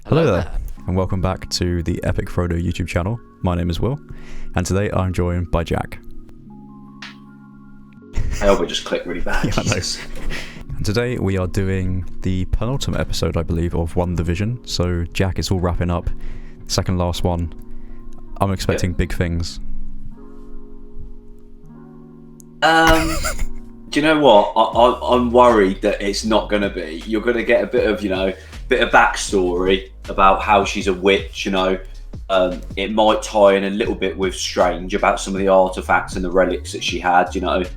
Hello there, and welcome back to the Epic Frodo YouTube channel. My name is Will, and today I'm joined by Jack. I hope I just clicked really bad. Yeah, I know. And today we are doing the penultimate episode, I believe, of WandaVision. So Jack, it's all wrapping up. Second last one. I'm expecting big things. Do you know what? I'm worried that it's not going to be. You're going to get a bit of backstory about how she's a witch. It might tie in a little bit with Strange about some of the artifacts and the relics that she had. But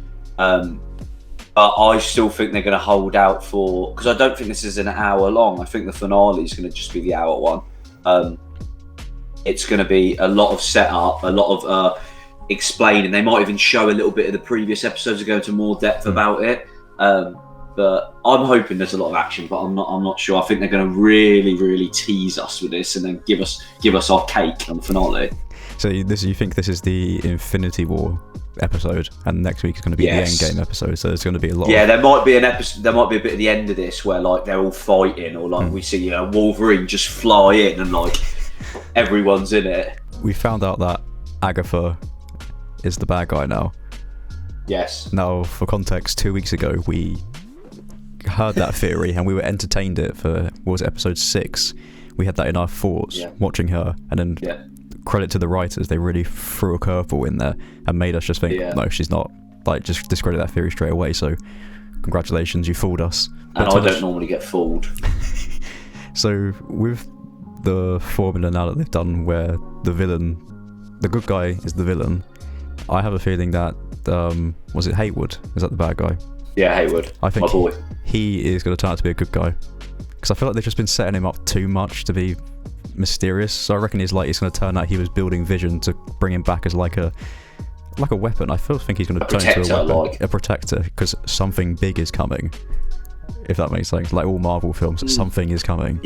I still think they're going to hold out for, because I don't think this is an hour long. I think the finale is going to just be the hour one. It's going to be a lot of setup, a lot of explaining. They might even show a little bit of the previous episodes to go into more depth about it. But I'm hoping there's a lot of action, but I'm not sure. I think they're going to really tease us with this and then give us our cake on the finale. So you think this is the Infinity War episode, and next week is going to be the Endgame episode? So there's going to be a lot. Yeah, there might be an episode. There might be a bit at the end of this where like they're all fighting, or like we see Wolverine just fly in and like everyone's in it. We found out that Agatha is the bad guy now. Yes. Now, for context, 2 weeks ago we heard that theory and we were entertained it for, what was it, episode 6? We had that in our thoughts, watching her, and then credit to the writers, they really threw a curveball in there and made us just think, no, she's not. Like, just discredit that theory straight away. So, congratulations, you fooled us. And I don't normally get fooled. So, with the formula now that they've done where the good guy is the villain, I have a feeling that, was it Haywood? Is that the bad guy? Yeah, Haywood. I think my boy. He is going to turn out to be a good guy. Because I feel like they've just been setting him up too much to be mysterious. So I reckon he's going to turn out he was building Vision to bring him back as like a weapon. I think he's going to turn into a weapon, a protector, because something big is coming. If that makes sense, like all Marvel films, something is coming,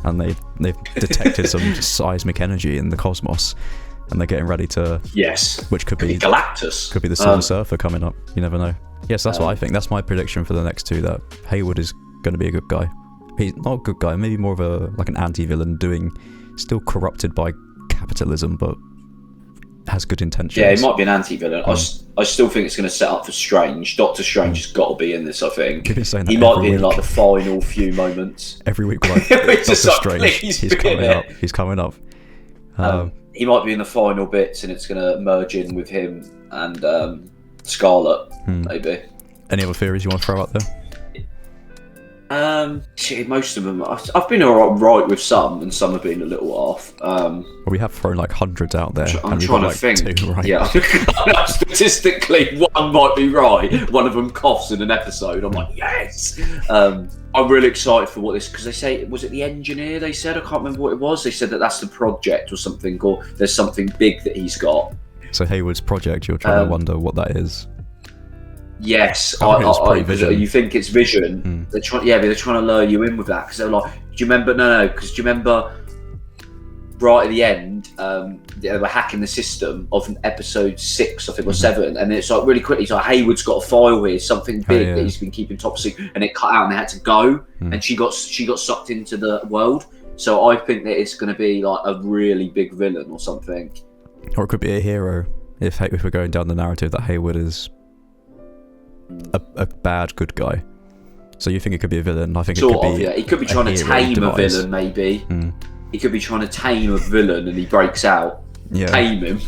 and they've detected some seismic energy in the cosmos, and they're getting ready to which could be Galactus, could be the Silver Surfer coming up. You never know. Yes, that's what I think. That's my prediction for the next two. That Haywood is going to be a good guy. He's not a good guy, maybe more of an anti-villain, still corrupted by capitalism, but has good intentions. Yeah, he might be an anti-villain. I still think it's going to set up for Strange. Doctor Strange has got to be in this, I think. He might be in like the final few moments. Every week we're like, Doctor Strange, he's coming up. He's coming up. He might be in the final bits, and it's going to merge in with him and Scarlet, maybe. Any other theories you want to throw out there? Most of them. I've been alright with some, and some have been a little off. Well, we have thrown like hundreds out there. I'm trying to think. 2 right. Yeah, statistically, one might be right. One of them coughs in an episode. I'm like, yes. I'm really excited for what this, because they say, was it the engineer? They said, I can't remember what it was. They said that's the project or something, or there's something big that he's got. So Haywood's project, you're trying to wonder what that is. Yes, Vision. You think it's Vision? They're trying to lure you in with that, because they're like, do you remember? No, because do you remember? Right at the end, they were hacking the system of episode 6, I think, or 7, and it's like really quickly. It's like Haywood's got a file here, something big that he's been keeping top secret, and it cut out, and they had to go, and she got sucked into the world. So I think that it's going to be like a really big villain or something. Or it could be a hero if we're going down the narrative that Haywood is a bad good guy. So you think it could be a villain? I think it could be. He could be trying to tame a villain, maybe. He could be trying to tame a villain, and he breaks out. Tame him.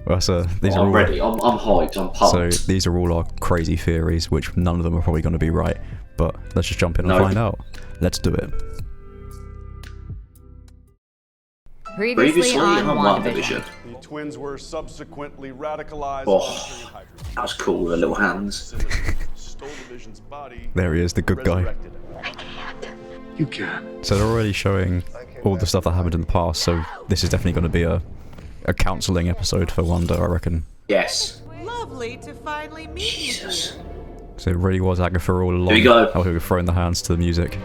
Well, so these are I'm all ready. I'm hyped. I'm pumped. So these are all our crazy theories, which none of them are probably going to be right. But let's just jump in and find out. Let's do it. Previously on WandaVision. The twins were subsequently radicalized. Oh, that was cool with the little hands. There he is, the good guy. I can't. You can. So they're already showing all the stuff that happened in the past, so this is definitely going to be a counselling episode for Wanda, I reckon. Yes. Lovely to finally meet Jesus. So it really was Agatha all along. Here we go. Oh, we were throwing the hands to the music.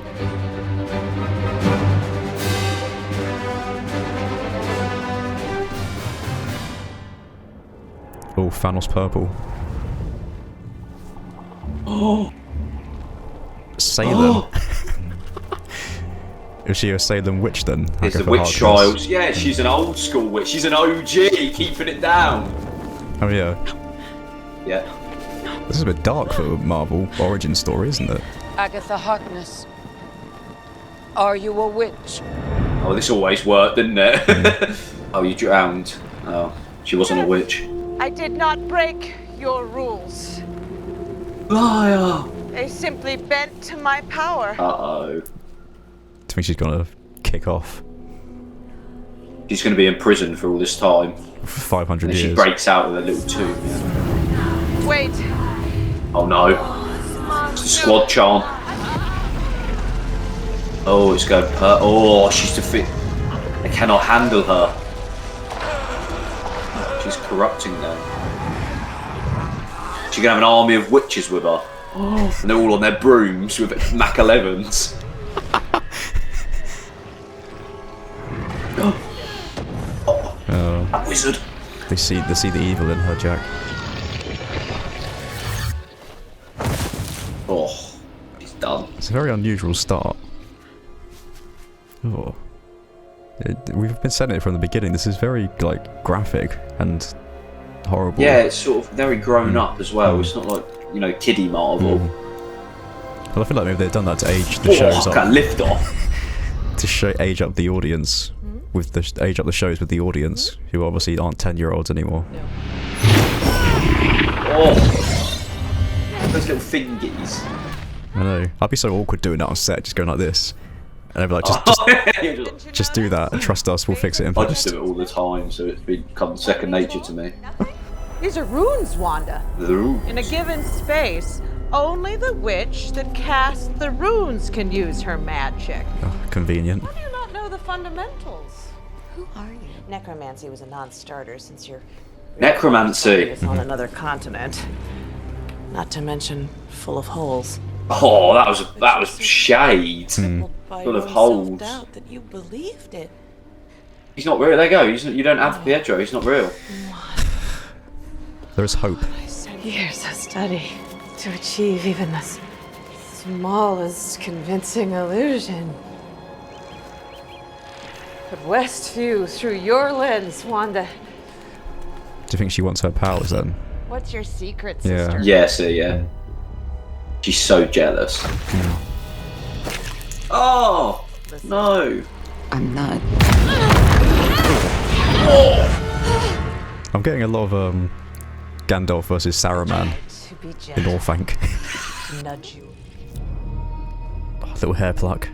Oh, Thanos purple. Oh. Salem. Is she a Salem witch then? It's the Agatha witch Harkness? trials. Yeah, she's an old school witch. She's an OG, keeping it down. Oh yeah. Yeah. This is a bit dark for a Marvel origin story, isn't it? Agatha Harkness. Are you a witch? Oh, this always worked, didn't it? Oh, you drowned. Oh, she wasn't a witch. I did not break your rules. Liar! They simply bent to my power. Uh-oh. Do you think she's gonna kick off She's going to be in prison for all this time. for 500 And years? she breaks out with a little tube. Yeah. Wait. Oh no. It's the squad chant. Oh, it's going oh, she's defeat. They cannot handle her. She's corrupting them. She's going to have an army of witches with her. And they're all on their brooms with Mac 11s. That wizard. They see the evil in her, Jack. Oh, he's done. It's a very unusual start. Oh. We've been saying it from the beginning. This is very like graphic and horrible. Yeah, it's sort of very grown up as well. It's not like, you know, kiddie Marvel. Well, I feel like maybe they've done that to age the shows Oh, up. that lift off. To age up the audience. With the age up the shows with the audience, who obviously aren't 10-year-olds anymore. Oh, those little fingies. I know. I'd be so awkward doing that on set, just going like this. And I'd be like, just do that and trust us, we'll fix it in I just post. do it all the time, so it's become second nature to me. These are runes, Wanda. The rules. In a given space, only the witch that casts the runes can use her magic. Oh, convenient. How do you not know the fundamentals? Who are you? Necromancy was a non-starter since you're Necromancy. it's on another continent. Not to mention full of holes. Oh, that was shade. By Full of your holes. self-doubt that you believed it. He's not real. There you go. You don't have Pietro. He's not real. There is hope. Years of study to achieve even the smallest convincing illusion. But Westview through your lens, Wanda. Do you think she wants her powers then? What's your secret, Yeah. sister? Yeah, see, yeah. She's so jealous. Oh no! I'm not. I'm getting a lot of Gandalf versus Saruman To be in gentle, Orthanc. nudge you. Oh, little hair pluck.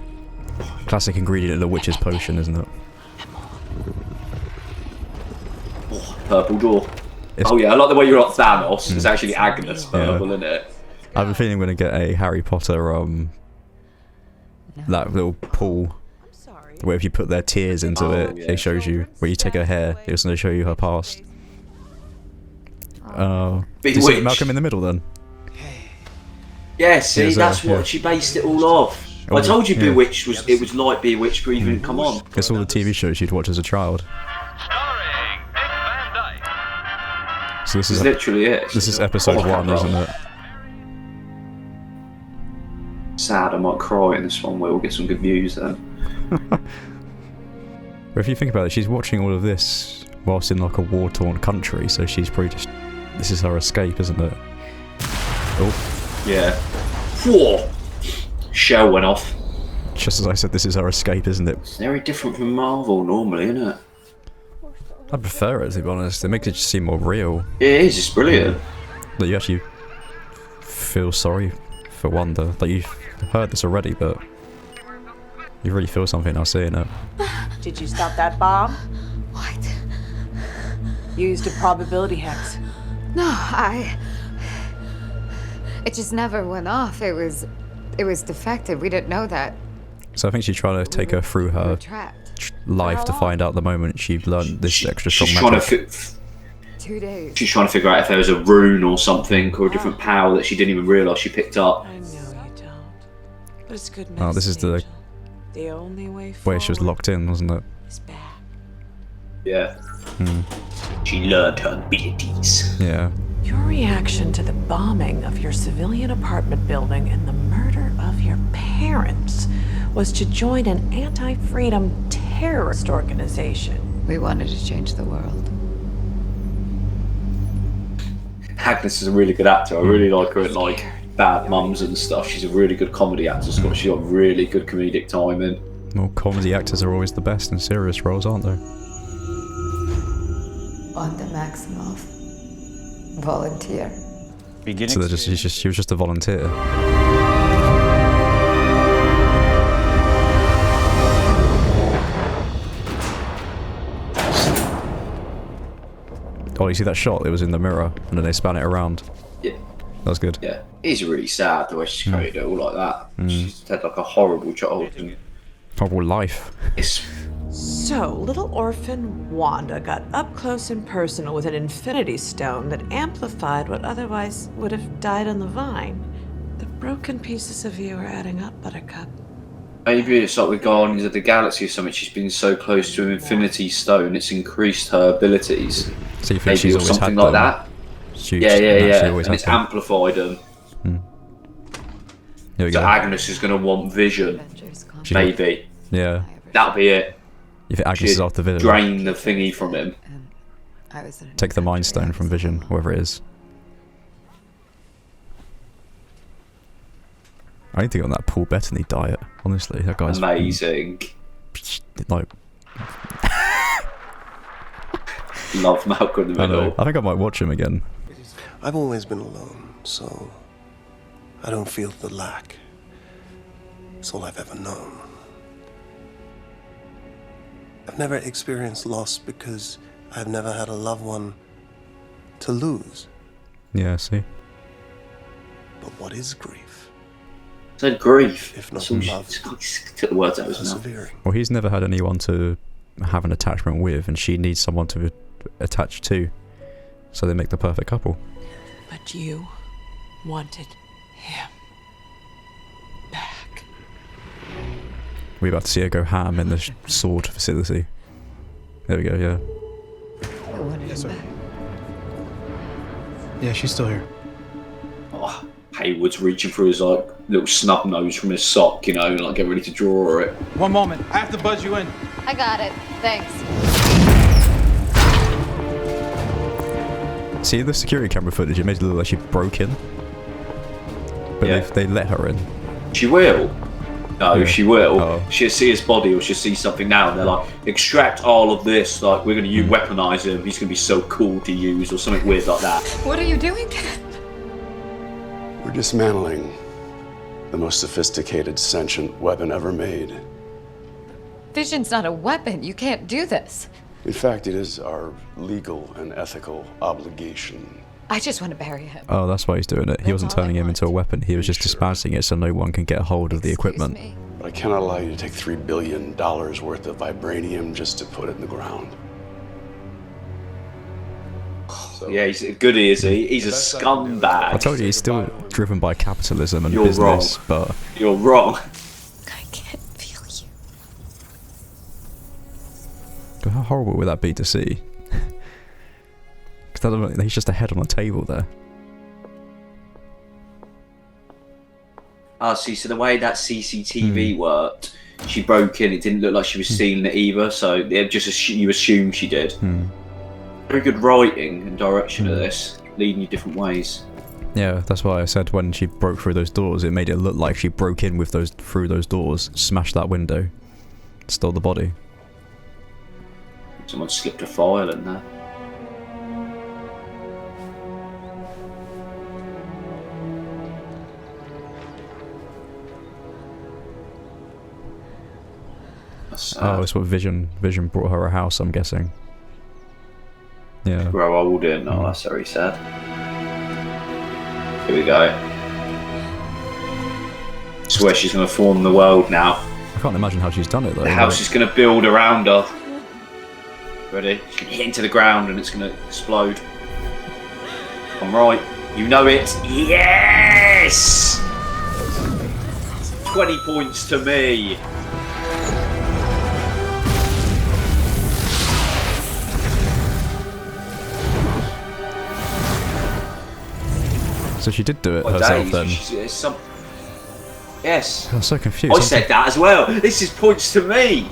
Classic ingredient in a witch's potion, isn't it? Purple door. It's- Oh yeah, I like the way you're not Thanos. It's actually Agnes purple, isn't it? I have a feeling I'm going to get a Harry Potter, that little pool, I'm sorry. where if you put their tears into it, yeah. it shows you, where you take her hair, it's going to show you her past. Do you see Bewitched. Malcolm in the Middle then? Yeah, see, Here's, that's yeah. what she based it all off. I told you Yeah. Bewitched was it was like Bewitched, but even come on. It's all the TV shows you'd watch as a child. Starring Dick Van Dyke. So this It's is literally it. this is episode Oh, 1, isn't it? Sad, I might cry in this one. We'll get some good views then. But if you think about it, she's watching all of this whilst in like a war-torn country, so she's probably just... This is her escape, isn't it? Oh, Yeah. Whoa! Shell went off. just as I said, this is her escape, isn't it? It's very different from Marvel normally, isn't it? I prefer it, to be honest. It makes it just seem more real. It is. It's brilliant. That you actually feel sorry for Wanda. Like, you've heard this already, but you really feel something now seeing it. Did you stop that bomb? What? Used a probability hex. No, it just never went off. It was defective. We didn't know that. So I think she's trying to take her through We were her trapped. life to find out the moment she learned this extra strong She's trying magic. to 2 days. she's trying to figure out if there was a rune or something or a different power that she didn't even realise she picked up. I know you don't. But it's good Oh, this is medicine, Angel. The only way Where she was forward locked in, wasn't it? is back. Yeah. She learned her abilities. Yeah. Your reaction to the bombing of your civilian apartment building and the murder of your parents was to join an anti-freedom terrorist organization. We wanted to change the world. Agnes is a really good actor. I really like her in like Bad Mums and stuff. She's a really good comedy actor. Scott. She's got really good comedic timing. Well, comedy actors are always the best in serious roles, aren't they? Wanda Maximoff. Volunteer. So they're she was just a volunteer. Oh, you see that shot? It was in the mirror, and then they span it around. Yeah. That was good. Yeah. It's really sad the way she's carried it all like that. She's had like a horrible childhood. Horrible life. So, little orphan Wanda got up close and personal with an infinity stone that amplified what otherwise would have died on the vine. The broken pieces of you are adding up, Buttercup. Maybe it's like with Guardians of the Galaxy or something. She's been so close to an infinity stone, it's increased her abilities. So you think Maybe she's or always something had like them? that. Yeah. Always And it's had them. amplified them. Here we So go. Agnes is going to want Vision. Maybe. Yeah. That'll be it. You think Agnes is after Vision? Drain the thingy from him. Take the Mind Stone from Vision, whoever it is. I need to get on that Paul Bettany diet. Honestly, that guy's amazing. Like, love Malcolm in the Middle. I think I might watch him again. I've always been alone, so I don't feel the lack. It's all I've ever known. I've never experienced loss because I've never had a loved one to lose. Yeah, see. But what is grief? Said grief. If not Some love, took the words out of his mouth. persevering. Well, he's never had anyone to have an attachment with, and she needs someone to attach to. So they make the perfect couple. But you wanted him back. We're about to see her go ham in the sword facility. There we go, yeah. I wanted him back. Yeah, she's still here. Oh, Haywood's reaching for his like little snub nose from his sock, you know, like get ready to draw it. One moment, I have to buzz you in. I got it. Thanks. See the security camera footage? It made it look like she broke in. But Yeah. they let her in. She will. No, Yeah. she will. Oh. She'll see his body or she'll see something now and they're like, extract all of this, like we're gonna weaponize him, he's gonna be so cool to use or something weird like that. What are you doing? We're dismantling the most sophisticated sentient weapon ever made. Vision's not a weapon. You can't do this. In fact, it is our legal and ethical obligation. I just want to bury him. Oh, that's why he's doing it. He wasn't turning him into a weapon. He was just dismantling it so no one can get a hold of the equipment. Excuse me. But I cannot allow you to take $3 billion worth of vibranium just to put it in the ground. So, Yeah, he's a goodie, is he? He's a scumbag. I told you he's still driven by capitalism and You're business, wrong. but You're wrong. I can't feel you. God, how horrible would that be to see? Because he's just a head on a table there. Ah, see, so the way that CCTV worked, she broke in, it didn't look like she was stealing it either, so it just you assume she did. Very good writing and direction of this, leading you different ways. Yeah, that's why I said when she broke through those doors, it made it look like she broke in with through those doors, smashed that window, stole the body. Someone slipped a file in there. Oh, it's what Vision brought her a house, I'm guessing. Yeah. Grow old in. Oh, that's very sad. Here we go. It's where she's going to form the world now. I can't imagine how she's done it though. The house is going to build around her. Ready? She's going to hit into the ground and it's going to explode. I'm right. You know it. Yes! 20 points to me. So she did do it What herself days? then. It's some... Yes. I'm so confused. I said that as well. This is points to me.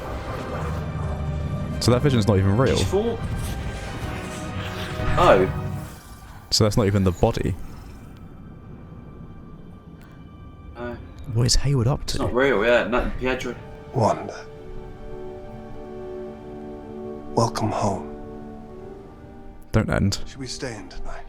So that vision's not even real. Oh. So that's not even the body. What is Hayward up to? It's not real, yeah. No, Pietro. Wanda. Welcome home. Don't end. Should we stay in tonight?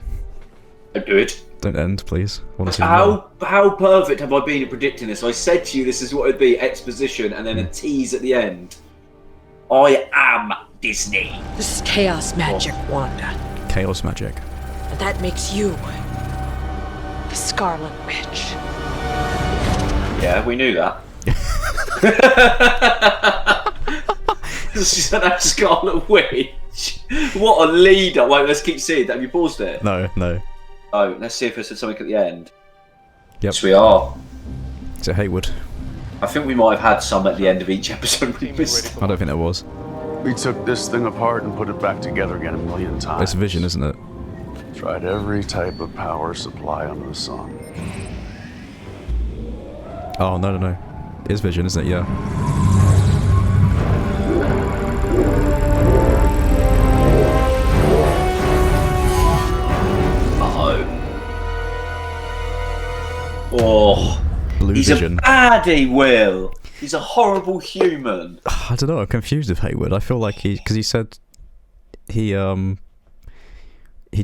Don't do it. Don't end, please. I want to see more. How perfect have I been at predicting this? I said to you this is what it'd be, exposition and then a tease at the end. I am Disney. This is chaos magic, Wanda. Chaos magic. And that makes you the Scarlet Witch. Yeah, we knew that. She's that Scarlet Witch. What a leader. Wait, let's keep seeing that. Have you paused it? No. Oh, let's see if there's something at the end. Yep. Yes, we are. Is it Hayward? I think we might have had some at the end of each episode we missed. I don't think there was. We took this thing apart and put it back together again a million times. It's Vision, isn't it? Tried every type of power supply under the sun. Oh, no. It is Vision, isn't it? Yeah. Oh, Blue he's Vision. a baddie, Will. He's a horrible human. I don't know. I'm confused with Hayward. I feel like because he said he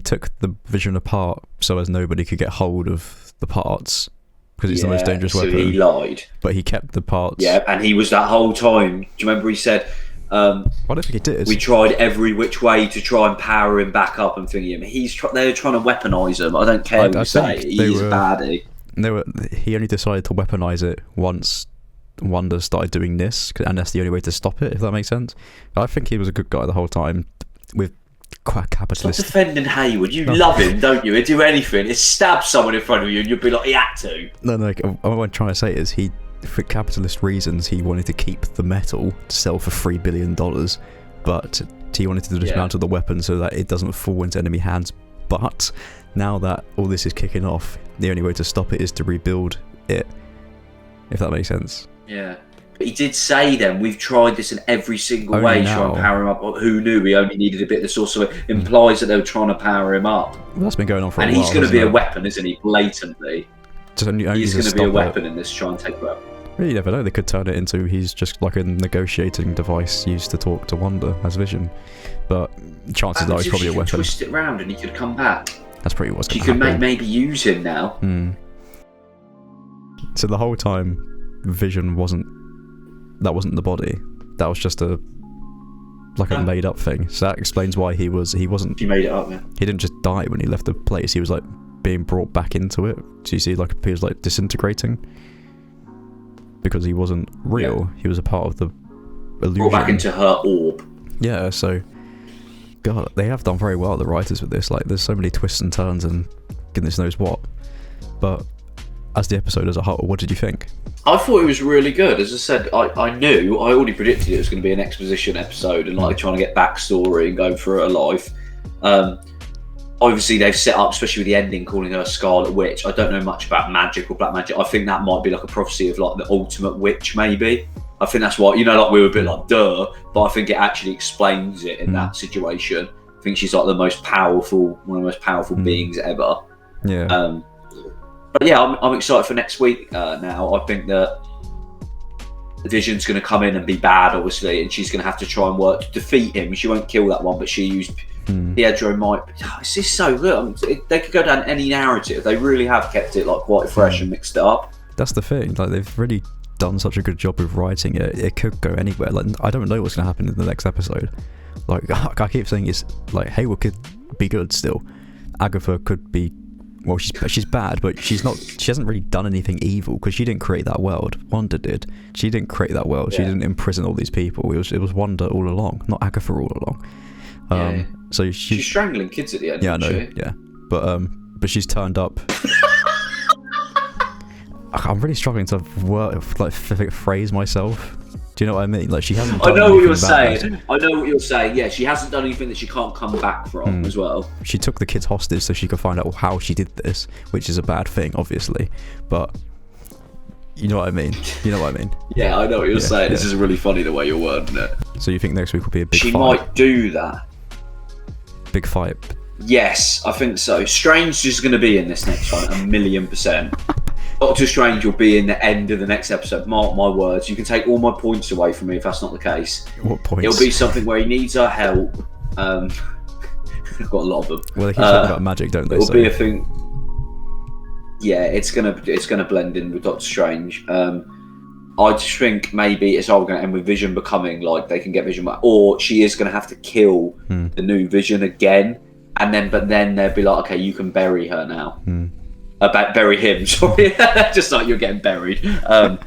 took the Vision apart so as nobody could get hold of the parts because it's the most dangerous weapon. So he lied. But he kept the parts. Yeah, and he was that whole time. Do you remember he said? I don't think he did. We tried every which way to try and power him back up and thingy him. They're trying to weaponize him. I don't care what you say. He's a baddie. He only decided to weaponize it once Wanda started doing this, and that's the only way to stop it, if that makes sense. I think he was a good guy the whole time with quite capitalist. Stop defending Hayward. You love him, don't you? He'd do anything. He'd stab someone in front of you and you'd be like, he had to. No, what I'm trying to say is for capitalist reasons, he wanted to keep the metal to sell for $3 billion, but he wanted to dismantle the weapon so that it doesn't fall into enemy hands. But now that all this is kicking off, the only way to stop it is to rebuild it, if that makes sense. Yeah. But he did say then, we've tried this in every single way to try and power him up. Who knew we only needed a bit of the source? So it implies that they were trying to power him up. Well, that's been going on for a while. And he's going to be a weapon, isn't he? Blatantly. He's going to be a weapon in this, try and take it up. Really, you never know. They could turn it into he's just like a negotiating device used to talk to Wanda as Vision. But chances are he's probably a weapon. Twist it round and he could come back. That's pretty what's going to happen. happen. You could maybe use him now. So the whole time, Vision wasn't the body. That was just a made up thing. So that explains why he wasn't. He made it up, man. He didn't just die when he left the place. He was like being brought back into it. So you see, he was like disintegrating because he wasn't real. Yeah. He was a part of the illusion. Brought back into her orb. Yeah. So, God, they have done very well, the writers, with this. Like, there's so many twists and turns and goodness knows what. But as the episode as a whole, what did you think? I thought it was really good. As I said, I already predicted it was going to be an exposition episode and trying to get backstory and going through her life. Obviously, they've set up, especially with the ending, calling her Scarlet Witch. I don't know much about magic or black magic. I think that might be like a prophecy of the ultimate witch, maybe. I think that's why, we were a bit duh, but I think it actually explains it in that situation. I think she's one of the most powerful beings ever. Yeah. But yeah, I'm excited for next week now. I think that Vision's going to come in and be bad, obviously, and she's going to have to try and work to defeat him. She won't kill that one, but she used Pietro might. It's just so good. They could go down any narrative. They really have kept it quite fresh and mixed it up. That's the thing. They've really done such a good job of writing it. It could go anywhere. I don't know what's going to happen in the next episode. I keep saying it's Hayward could be good still. Agatha could be. Well, she's bad, but she hasn't really done anything evil because she didn't create that world. Wanda did. She didn't create that world. Yeah. She didn't imprison all these people. It was Wanda all along, not Agatha all along. So she's strangling kids at the end. Yeah, I know. Yeah, but she's turned up. I'm really struggling to phrase myself. Do you know what I mean? She hasn't. I know what you're saying. I know what you're saying. Yeah, she hasn't done anything that she can't come back from as well. She took the kids hostage so she could find out how she did this, which is a bad thing, obviously. But You know what I mean? You know what I mean? Yeah, I know what you're saying. Yeah. This is really funny the way you're wording it. So you think next week will be a big She fight? might do that. Big fight. Yes, I think so. Strange is going to be in this next one, 1,000,000%. Doctor Strange will be in the end of the next episode. Mark my words. You can take all my points away from me if that's not the case. What points? It'll be something where he needs our help. I've got a lot of them. Well, they keep talking about magic, don't they? It'll So be a thing. Yeah, it's gonna blend in with Doctor Strange. I just think maybe it's all going to end with Vision becoming like they can get Vision back, or she is going to have to kill the new Vision again, and then they'll be like, okay, you can bury her now. Bury him, sorry, just like you're getting buried. And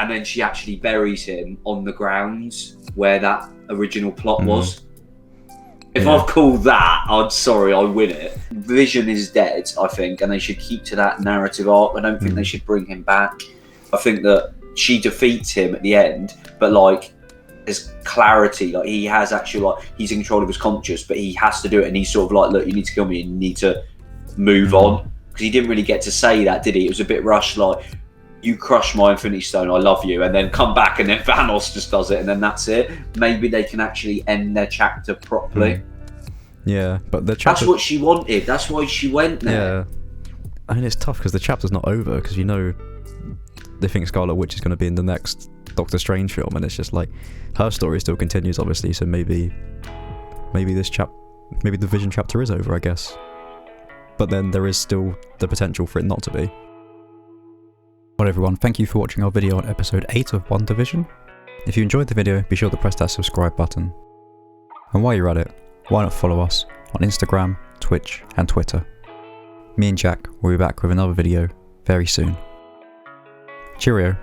then she actually buries him on the grounds where that original plot was. If I've called that, I'm sorry, I win it. Vision is dead, I think, and they should keep to that narrative arc. I don't think they should bring him back. I think that she defeats him at the end, but like there's clarity, like he has actually, like he's in control of his conscience, but he has to do it, and he's sort of like, look, you need to kill me and you need to move on, because he didn't really get to say that, did he? It was a bit rushed, like, you crush my Infinity Stone, I love you, and then come back, and then Thanos just does it, and then that's it. Maybe they can actually end their chapter properly. Yeah, but the chapter... That's what she wanted, that's why she went there. Yeah, I mean, it's tough because the chapter's not over, because you know they think Scarlet Witch is going to be in the next Doctor Strange film, and it's just like her story still continues, obviously. So maybe the Vision chapter is over, I guess. But then there is still the potential for it not to be. Well, everyone, thank you for watching our video on episode 8 of WandaVision. If you enjoyed the video, be sure to press that subscribe button. And while you're at it, why not follow us on Instagram, Twitch, and Twitter. Me and Jack will be back with another video very soon. Cheerio.